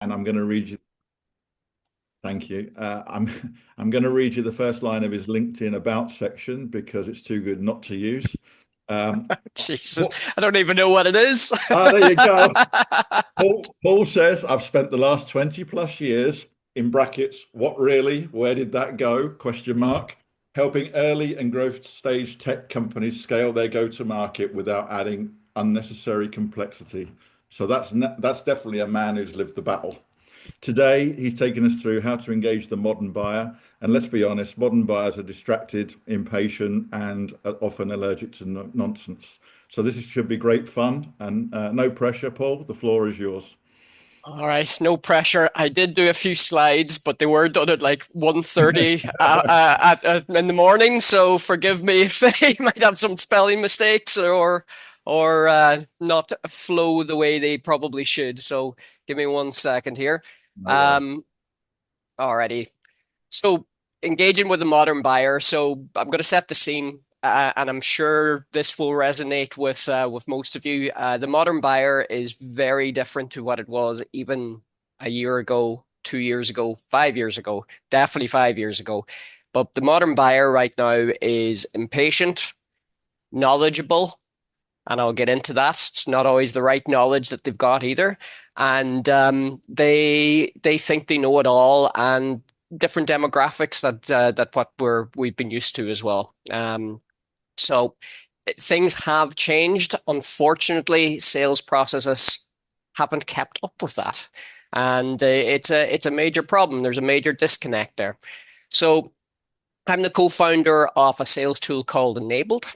and I'm going to read you. Thank you. I'm going to read you the first line of his LinkedIn about section because it's too good not to use. Um, Jesus, what, I don't even know what it is. there you go. Paul says, I've spent the last 20 plus years, in brackets, what really? Where did that go? Question mark. Helping early and growth stage tech companies scale their go-to-market without adding unnecessary complexity. So that's definitely a man who's lived the battle. Today, he's taken us through how to engage the modern buyer. And let's be honest, modern buyers are distracted, impatient, and are often allergic to nonsense. So should be great fun and no pressure, Paul. The floor is yours. All right, no pressure. I did do a few slides, but they were done at like 1:30 in the morning, so forgive me if they might have some spelling mistakes or not flow the way they probably should. So give me 1 second here. No worries. Um, Alrighty. So engaging with a modern buyer. So I'm going to set the scene, and I'm sure this will resonate with most of you. The modern buyer is very different to what it was even a year ago, 2 years ago, 5 years ago, definitely 5 years ago. But the modern buyer right now is impatient, knowledgeable, and I'll get into that. It's not always the right knowledge that they've got either, and they think they know it all, and different demographics that what we've been used to as well. So things have changed. Unfortunately, sales processes haven't kept up with that, and it's a major problem. There's a major disconnect there. So I'm the co-founder of a sales tool called Enabled.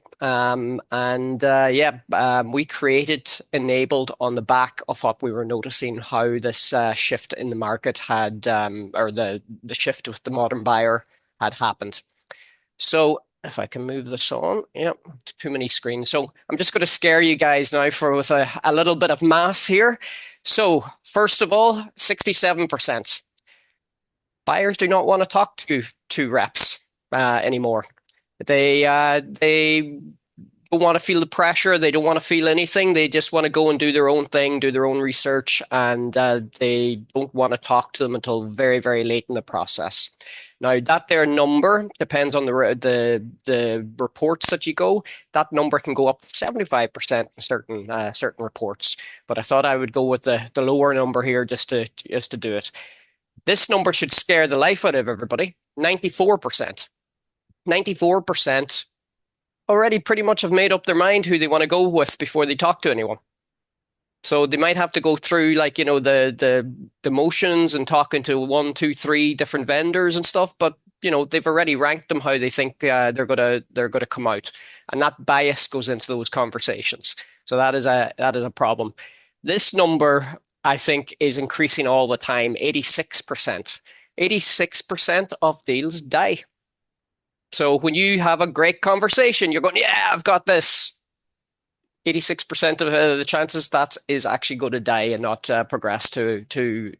We created Enabled on the back of what we were noticing how this shift in the market had, or the shift with the modern buyer had happened. So if I can move this on, yep, too many screens. So I'm just going to scare you guys now with a little bit of math here. So first of all, 67%. Buyers do not want to talk to reps anymore. They don't want to feel the pressure. They don't want to feel anything. They just want to go and do their own thing, do their own research, and they don't want to talk to them until very, very late in the process. Now, that their number depends on the reports that you go. That number can go up to 75% in certain reports. But I thought I would go with the lower number here just to do it. This number should scare the life out of everybody. 94%. 94% already pretty much have made up their mind who they want to go with before they talk to anyone. So they might have to go through like, the motions and talking to one, two, three different vendors and stuff, but they've already ranked them how they think they're gonna come out. And that bias goes into those conversations. So that is a problem. This number, I think, is increasing all the time, 86%. 86% of deals die. So when you have a great conversation, you're going, yeah, I've got this. 86% of the chances that is actually going to die and not progress to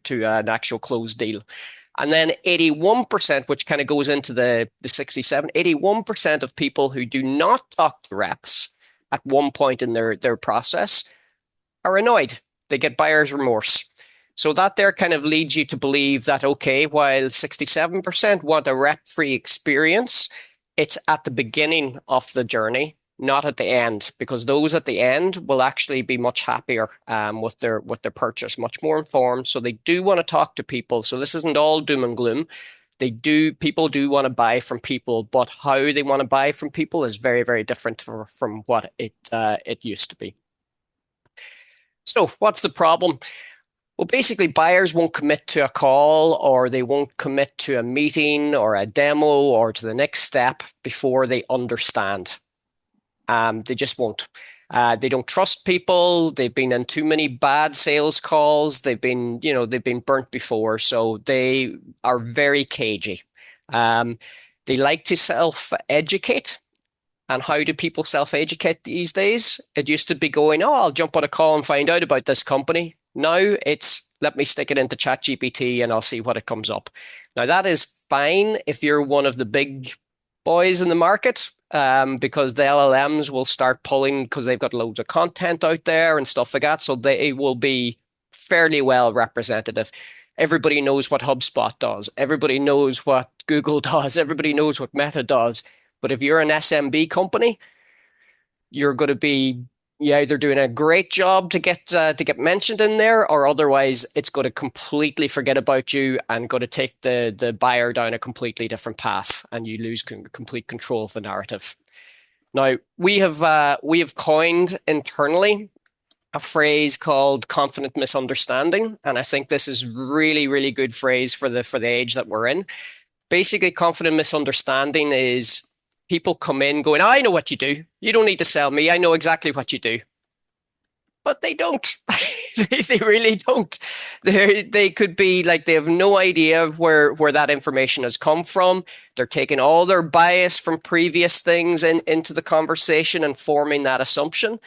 an actual closed deal. And then 81%, which kind of goes into the 67, 81% of people who do not talk to reps at one point in their process are annoyed. They get buyer's remorse. So that there kind of leads you to believe that, okay, while 67% want a rep-free experience, it's at the beginning of the journey, not at the end, because those at the end will actually be much happier with their purchase, much more informed. So they do want to talk to people. So this isn't all doom and gloom. People do want to buy from people, but how they want to buy from people is very, very different from what it used to be. So what's the problem? Well, basically, buyers won't commit to a call or they won't commit to a meeting or a demo or to the next step before they understand. They just won't. They don't trust people. They've been in too many bad sales calls. They've been burnt before, so they are very cagey. They like to self-educate. And how do people self-educate these days? It used to be going, oh, I'll jump on a call and find out about this company. Now it's let me stick it into ChatGPT and I'll see what it comes up. Now that is fine if you're one of the big boys in the market, because the LLMs will start pulling because they've got loads of content out there and stuff like that. So they will be fairly well representative. Everybody knows what HubSpot does. Everybody knows what Google does. Everybody knows what Meta does. But if you're an SMB company, you're going to be either doing a great job to get mentioned in there, or otherwise it's going to completely forget about you and going to take the buyer down a completely different path, and you lose complete control of the narrative. Now we have coined internally a phrase called confident misunderstanding, and I think this is really good phrase for the age that we're in. Basically, confident misunderstanding is people come in going, I know what you do. You don't need to sell me. I know exactly what you do. But they don't. They really don't. They could be like they have no idea where that information has come from. They're taking all their bias from previous things into the conversation and forming that assumption.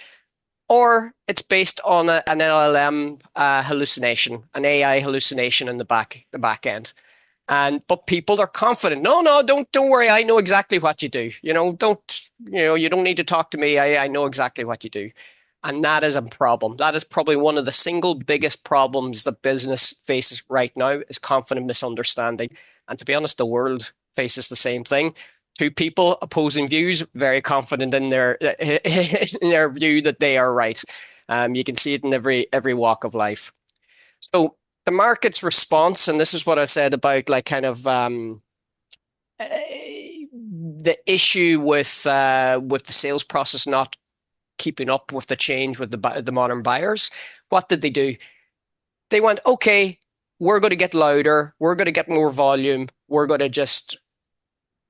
Or it's based on an LLM hallucination, an AI hallucination in the back end. But people are confident. No, don't worry. I know exactly what you do. You don't need to talk to me. I know exactly what you do. And that is a problem. That is probably one of the single biggest problems that business faces right now is confident misunderstanding. And to be honest, the world faces the same thing. Two people opposing views, very confident in their view that they are right. You can see it in every walk of life. So the market's response, and this is what I said about like kind of the issue with the sales process not keeping up with the change with the modern buyers. What did they do? They went, okay, we're going to get louder, we're going to get more volume, we're going to just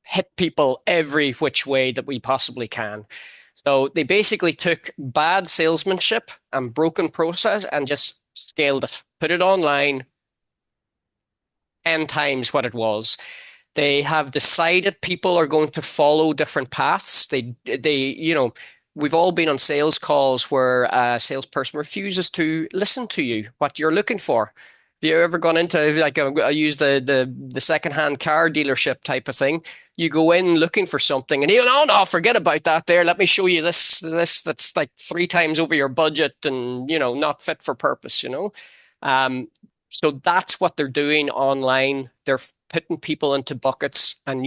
hit people every which way that we possibly can. So they basically took bad salesmanship and broken process and just scaled it, put it online 10 times what it was. They have decided people are going to follow different paths. We've all been on sales calls where a salesperson refuses to listen to you, what you're looking for. Have you ever gone into like I use the secondhand car dealership type of thing? You go in looking for something, and no, forget about that. There, let me show you this that's like 3 times over your budget, and not fit for purpose. So that's what they're doing online. They're putting people into buckets, and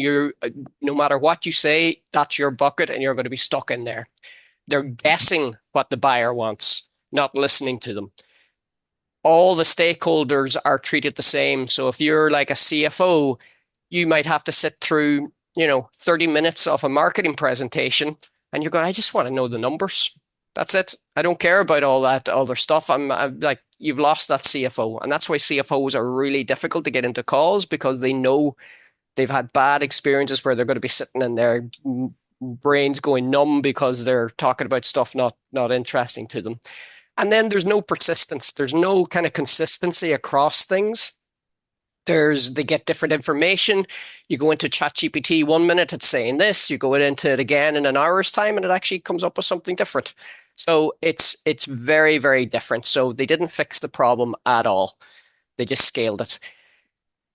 no matter what you say, that's your bucket, and you're going to be stuck in there. They're guessing what the buyer wants, not listening to them. All the stakeholders are treated the same. So if you're like a CFO, you might have to sit through, 30 minutes of a marketing presentation, and you're going, I just want to know the numbers. That's it. I don't care about all that other stuff. I'm like, you've lost that CFO. And that's why CFOs are really difficult to get into calls, because they know they've had bad experiences where they're going to be sitting in their brains going numb because they're talking about stuff not interesting to them. And then there's no persistence. There's no kind of consistency across things. They get different information. You go into ChatGPT 1 minute, it's saying this. You go into it again in an hour's time, and it actually comes up with something different. So it's very different. So they didn't fix the problem at all. They just scaled it.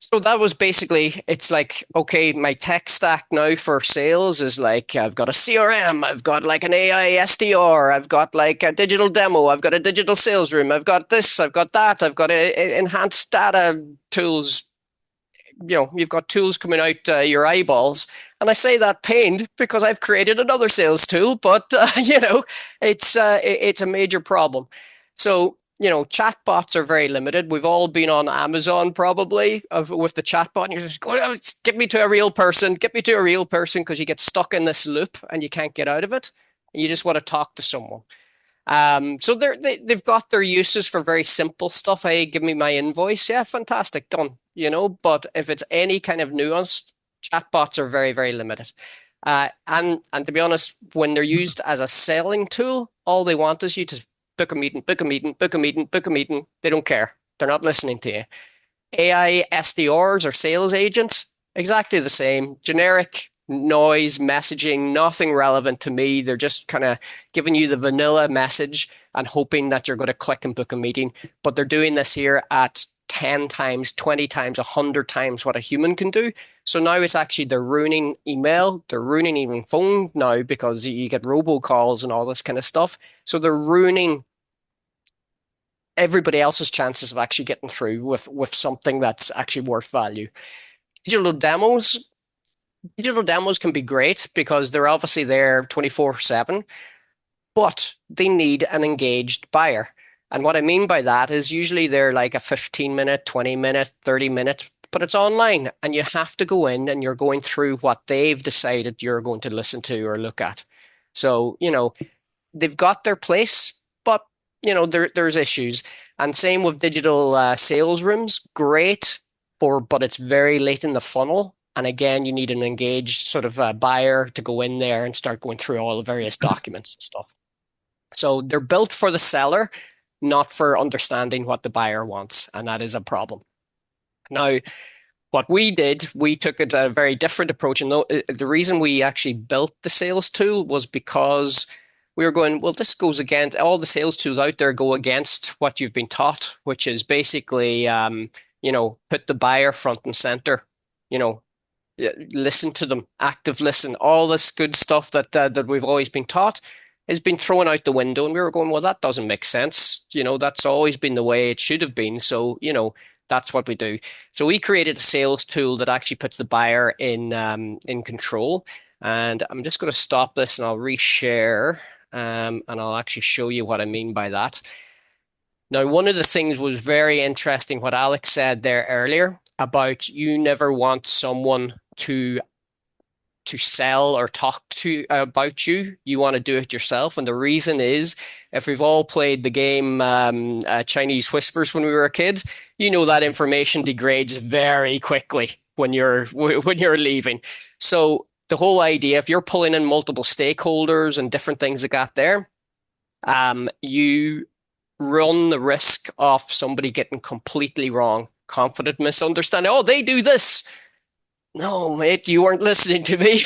So that was basically, it's like, okay, my tech stack now for sales is like, I've got a CRM, I've got like an AI SDR, I've got like a digital demo, I've got a digital sales room, I've got this, I've got that, I've got enhanced data tools. You've got tools coming out your eyeballs. And I say that pained because I've created another sales tool, but it's a major problem. So, chatbots are very limited. We've all been on Amazon probably with the chatbot, and you're just going, oh, get me to a real person, because you get stuck in this loop and you can't get out of it. And you just want to talk to someone. So they've got their uses for very simple stuff. Hey, give me my invoice. Yeah, fantastic, done. But if it's any kind of nuanced, chatbots are very limited. And to be honest, when they're used as a selling tool, all they want is you to book a meeting. They don't care. They're not listening to you. AI SDRs or sales agents, exactly the same. Generic noise messaging, nothing relevant to me. They're just kind of giving you the vanilla message and hoping that you're going to click and book a meeting. But they're doing this here at 10 times, 20 times, 100 times what a human can do. So now it's actually, they're ruining email, they're ruining even phone now, because you get robocalls and all this kind of stuff. So they're ruining everybody else's chances of actually getting through with something that's actually worth value. Digital demos, digital demos can be great because they're obviously there 24/7, but they need an engaged buyer. And what I mean by that is usually they're like a 15-minute, 20-minute, 30-minute, but it's online and you have to go in and you're going through what they've decided you're going to listen to or look at. So, they've got their place, but there's issues. And same with digital sales rooms, great but it's very late in the funnel. And again, you need an engaged sort of buyer to go in there and start going through all the various documents and stuff. So they're built for the seller, not for understanding what the buyer wants, and that is a problem. Now, what we did, we took a very different approach. And the reason we actually built the sales tool was because we were going, well, this goes against all the sales tools out there go against what you've been taught, which is basically, put the buyer front and center, listen to them, active listen, all this good stuff that we've always been taught has been thrown out the window. And we were going, well, that doesn't make sense. That's always been the way it should have been. So, that's what we do. So we created a sales tool that actually puts the buyer in control. And I'm just going to stop this and I'll reshare, and I'll actually show you what I mean by that. Now, one of the things was very interesting what Alex said there earlier about you never want someone to sell or talk to about you. You want to do it yourself. And the reason is, if we've all played the game Chinese Whispers when we were a kid, that information degrades very quickly when you're leaving. So the whole idea, if you're pulling in multiple stakeholders and different things like that there, you run the risk of somebody getting completely wrong, confident misunderstanding. Oh, they do this. No, mate, you weren't listening to me.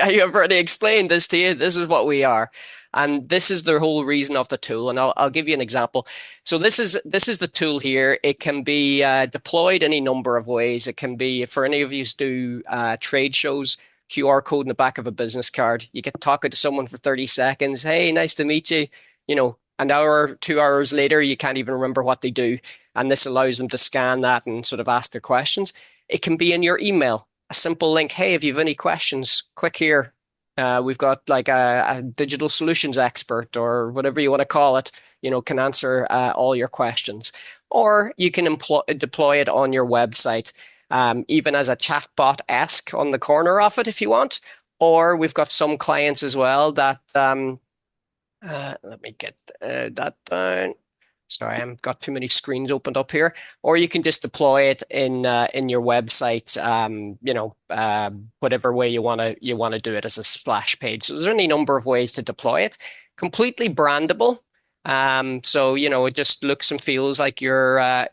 I've already explained this to you. This is what we are. And this is the whole reason of the tool. And I'll give you an example. So this is the tool here. It can be deployed any number of ways. It can be, for any of you who do trade shows, QR code in the back of a business card. You get talking to someone for 30 seconds. Hey, nice to meet you. An hour, 2 hours later, you can't even remember what they do. And this allows them to scan that and sort of ask their questions. It can be in your email. A simple link. Hey, if you have any questions, click here. We've got like a digital solutions expert or whatever you want to call it, can answer all your questions. Or you can deploy it on your website, even as a chatbot-esque on the corner of it if you want. Or we've got some clients as well that, let me get that down. Sorry, I've got too many screens opened up here. Or you can just deploy it in your website, whatever way you want to do it as a splash page. So there's any number of ways to deploy it. Completely brandable. So it just looks and feels like your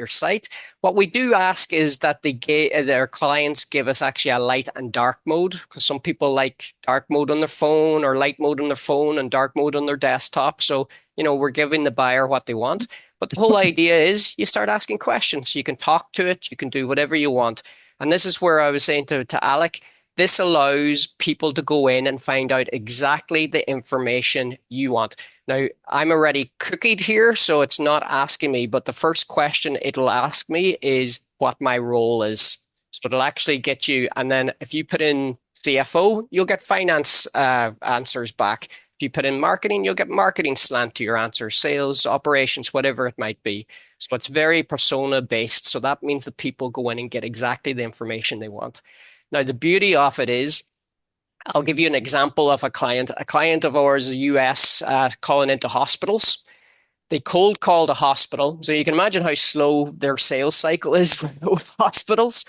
site. What we do ask is that their clients give us actually a light and dark mode, because some people like dark mode on their phone or light mode on their phone and dark mode on their desktop. So we're giving the buyer what they want. But the whole idea is you start asking questions. You can talk to it. You can do whatever you want. And this is where I was saying to Alec, this allows people to go in and find out exactly the information you want. Now, I'm already cookied here, so it's not asking me, but the first question it'll ask me is what my role is. So it'll actually get you, and then if you put in CFO, you'll get finance answers back. If you put in marketing, you'll get marketing slant to your answer, sales, operations, whatever it might be. So it's very persona based. So that means that people go in and get exactly the information they want. Now, the beauty of it is, I'll give you an example of a client. A client of ours, US, calling into hospitals. They cold called a hospital. So you can imagine how slow their sales cycle is with hospitals.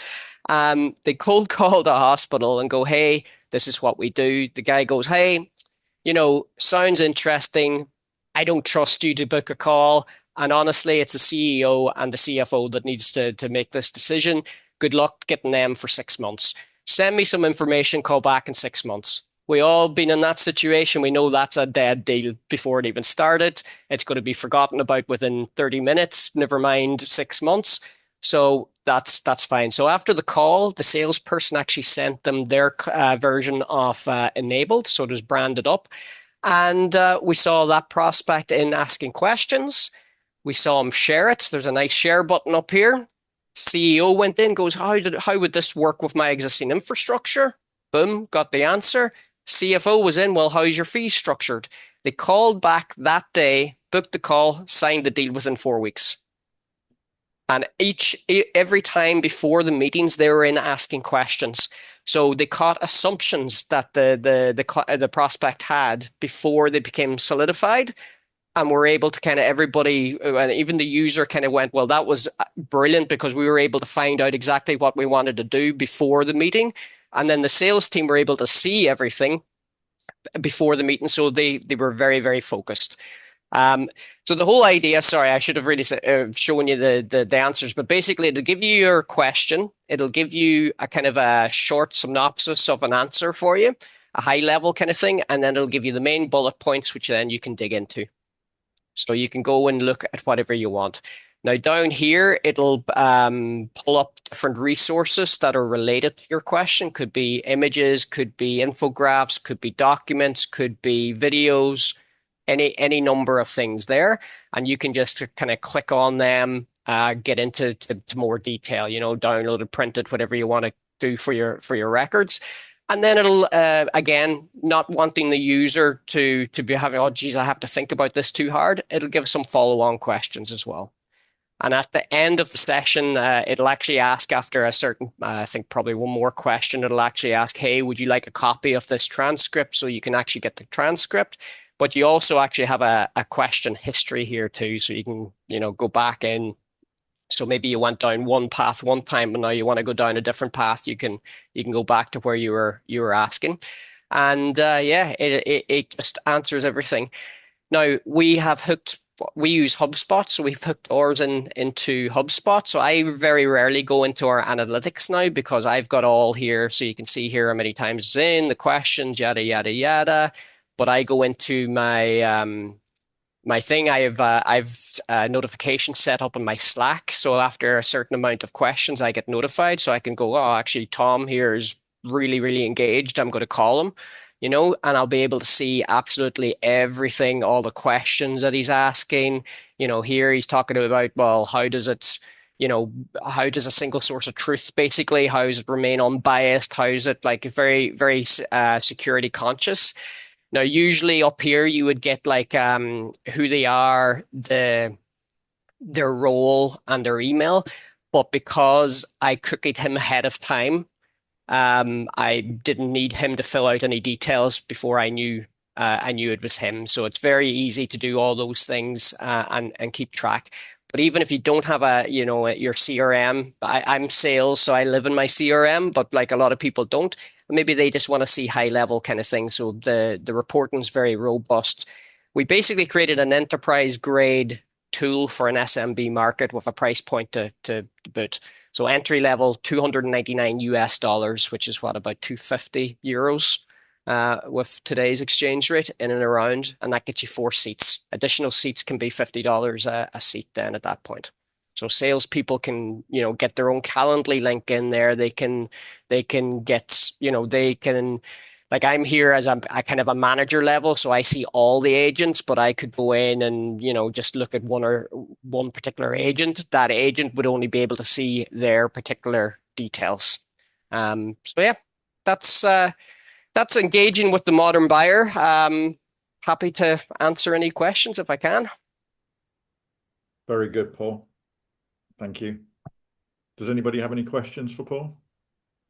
They cold called a hospital and go, hey, this is what we do. The guy goes, hey, sounds interesting. I don't trust you to book a call. And honestly, it's the CEO and the CFO that needs to make this decision. Good luck getting them for 6 months. Send me some information, call back in 6 months. We all been in that situation. We know that's a dead deal before it even started. It's going to be forgotten about within 30 minutes, never mind 6 months. So that's fine. So after the call, the salesperson actually sent them their version of enabled. So it was branded up. And we saw that prospect in asking questions. We saw him share it. There's a nice share button up here. CEO went in, goes, how would this work with my existing infrastructure? Boom, got the answer. CFO was in, well, how's your fees structured? They called back that day, booked the call, signed the deal within 4 weeks. And every time before the meetings, they were in asking questions. So they caught assumptions that the prospect had before they became solidified, and we're able to kind of everybody, and even the user kind of went, well, that was brilliant because we were able to find out exactly what we wanted to do before the meeting. And then the sales team were able to see everything before the meeting. So they were very, very focused. So the whole idea, sorry, I should have really shown you the answers, but basically it'll give you your question. It'll give you a kind of a short synopsis of an answer for you, a high level kind of thing, and then it'll give you the main bullet points, which then you can dig into. So you can go and look at whatever you want. Now down here, it'll pull up different resources that are related to your question. Could be images, could be infographics, could be documents, could be videos, any number of things there. And you can just kind of click on them, get into more detail, download it, print it, whatever you want to do for your records. And then it'll, again, not wanting the user to be having, oh, geez, I have to think about this too hard. It'll give some follow-on questions as well. And at the end of the session, it'll actually ask after a certain, I think probably one more question, it'll actually ask, hey, would you like a copy of this transcript so you can actually get the transcript? But you also actually have a question history here too, so you can, go back in. So maybe you went down one path one time, but now you want to go down a different path. You can go back to where you were asking, and yeah, it just answers everything. Now we use HubSpot, so we've hooked ours into HubSpot. So I very rarely go into our analytics now because I've got all here, so you can see here how many times it's in, the questions, yada yada yada. But I go into my thing. I've notification set up in my Slack, so after a certain amount of questions, I get notified, so I can go, oh, actually, Tom here is really, really engaged. I'm going to call him, and I'll be able to see absolutely everything, all the questions that he's asking. Here he's talking about, well, how does a single source of truth, basically, how does it remain unbiased? How is it like very, very security conscious? Now, usually up here, you would get like who they are, their role, and their email. But because I cookied him ahead of time, I didn't need him to fill out any details before I knew it was him. So it's very easy to do all those things and keep track. But even if you don't have your CRM, I'm sales, so I live in my CRM, but like a lot of people don't. Maybe they just want to see high level kind of thing. So the reporting is very robust. We basically created an enterprise grade tool for an SMB market with a price point to boot. So entry level, $299, which is what, about 250 euros with today's exchange rate in and around, and that gets you 4 seats. Additional seats can be $50 a seat then at that point. So salespeople can, get their own Calendly link in there. They can get, like I'm here as a kind of a manager level, so I see all the agents, but I could go in and, just look at one particular agent. That agent would only be able to see their particular details. So yeah, that's engaging with the modern buyer. Happy to answer any questions if I can. Very good, Paul. Thank you. Does anybody have any questions for Paul?